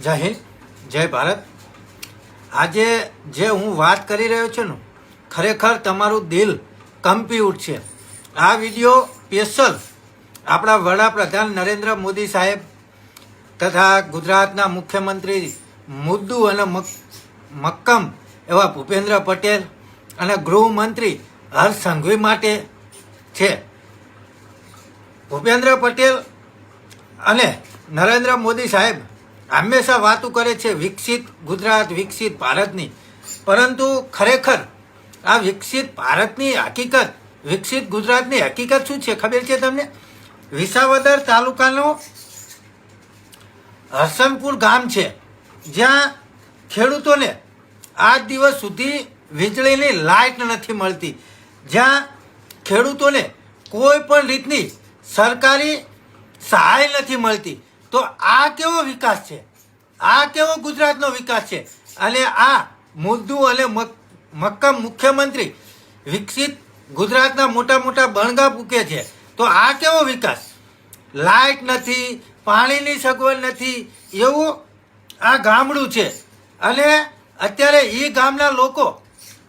જય હિન્દ, જય ભારત। આજે જે હું વાત કરી રહ્યો છું ને, ખરેખર તમારું દિલ કંપી ઉઠશે। આ વિડીયો સ્પેશિયલ આપણા વડાપ્રધાન નરેન્દ્ર મોદી સાહેબ તથા ગુજરાતના મુખ્યમંત્રી મુદ્દુ અને મક્કમ એવા ભૂપેન્દ્ર પટેલ અને ગૃહમંત્રી હર્ષ સંઘવી માટે છે। ભૂપેન્દ્ર પટેલ અને નરેન્દ્ર મોદી સાહેબ હંમેશા વાતો કરે છે વિકસિત ગુજરાત, વિકસિત ભારતની, પરંતુ ખરેખર આ વિકસિત ભારતની હકીકત, વિકસિત ગુજરાતની હકીકત શું છે ખબર છે તમને? વિસાવદર તાલુકાનું હરસનપુર ગામ છે, જ્યાં ખેડૂતોને આજ દિવસ સુધી વીજળીની લાઇટ નથી મળતી, જ્યાં ખેડૂતોને કોઈ પણ રીતની સરકારી સહાય નથી મળતી। તો આ કેવો વિકાસ છે? આ કેવો ગુજરાતનો વિકાસ છે? અને આ મુદ્દુ અને મક્કમ મુખ્યમંત્રી વિકસિત ગુજરાતના મોટા મોટા બણગા ફૂંકે છે। તો આ કેવો વિકાસ? લાઇટ નથી, પાણીની સગવડ નથી, એવું આ ગામડું છે। અને અત્યારે એ ગામના લોકો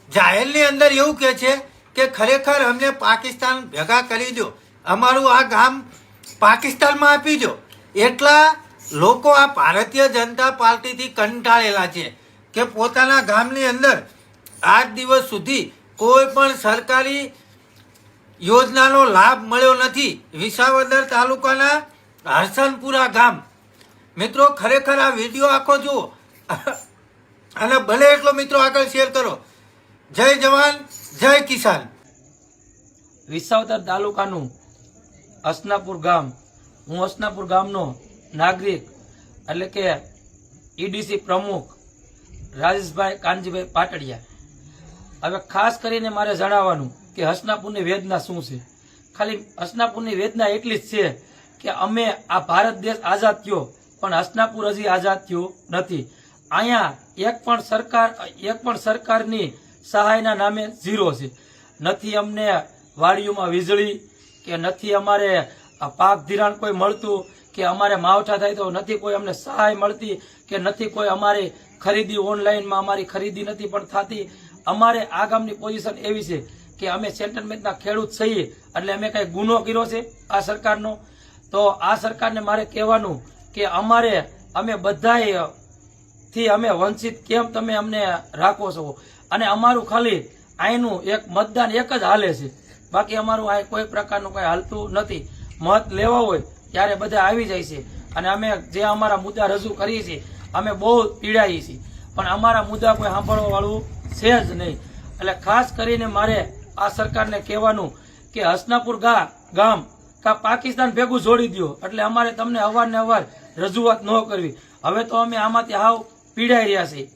જાહેરની અંદર એવું કહે છે કે ખરેખર અમને પાકિસ્તાન ભેગા કરી દો, અમારું આ ગામ પાકિસ્તાનમાં આપી દો। એટલા લોકો આ ભારતીય જનતા પાર્ટીથી કંટાળેલા છે કે પોતાના ગામની અંદર આજ દિવસ સુધી કોઈ પણ સરકારી યોજનાનો લાભ મળ્યો નથી। વિસાવદર તાલુકાના હરસનપુરા ગામ, મિત્રો ખરેખર આ વિડીયો આખો જુઓ અને ભલે એટલો મિત્રો આગળ શેર કરો। જય જવાન, જય કિસાન। વિસાવદર તાલુકાનું હસનાપુર ગામ, હું હસનાપુર ગામનો નાગરિક એટલે કે ઈડીસી પ્રમુખ રાજેશભાઈ કાનજીભાઈ પાટડિયા। હવે ખાસ કરીને મારે જણાવવાનું કે હસનાપુરની વેદના શું છે। ખાલી હસનાપુરની વેદના એટલી જ છે કે અમે આ ભારત દેશ આઝાદ થયો, પણ હસનાપુર હજી આઝાદ થયું નથી। અહીંયા એક પણ સરકારની સહાયના નામે ઝીરો છે। નથી અમને વાડીઓમાં વીજળી, કે નથી અમારે પાક ધિરાણ કોઈ મળતું, કે અમારે માવઠા થાય તો નથી કોઈ અમને સહાય મળતી, કે નથી કોઈ અમારી ખરીદી ઓનલાઈનમાં અમારી ખરીદી નથી પણ થતી। અમારે આ ગામની પોઝિશન એવી છે કે અમે સેન્ટલમેન્ટના ખેડૂત છીએ, એટલે અમે કઈ ગુનો કર્યો છે આ સરકારનો? તો આ સરકારને મારે કહેવાનું કે અમે બધાય થી અમે વંચિત કેમ તમે અમને રાખો છો? અને અમારું ખાલી અહીંનું એક મતદાન એક જ હાલે છે, બાકી અમારું અહીં કોઈ પ્રકારનું કઈ હાલતું નથી। મત લેવા હોય ત્યારે બધા આવી જાય છે, અને અમે જે અમારા મુદ્દા રજૂ કરીએ છીએ અમે બહુ પીડાઈએ છીએ, પણ અમારા મુદ્દા કોઈ સાંભળવા વાળું છે જ નહીં। એટલે ખાસ કરીને મારે આ સરકારને કહેવાનું કે હસનાપુર ગામ કા પાકિસ્તાન ભેગું જોડી દો, એટલે અમારે તમને અવારનવાર રજૂઆત ન કરવી। હવે તો અમે આમાંથી હાવ પીડાઈ રહ્યા છીએ।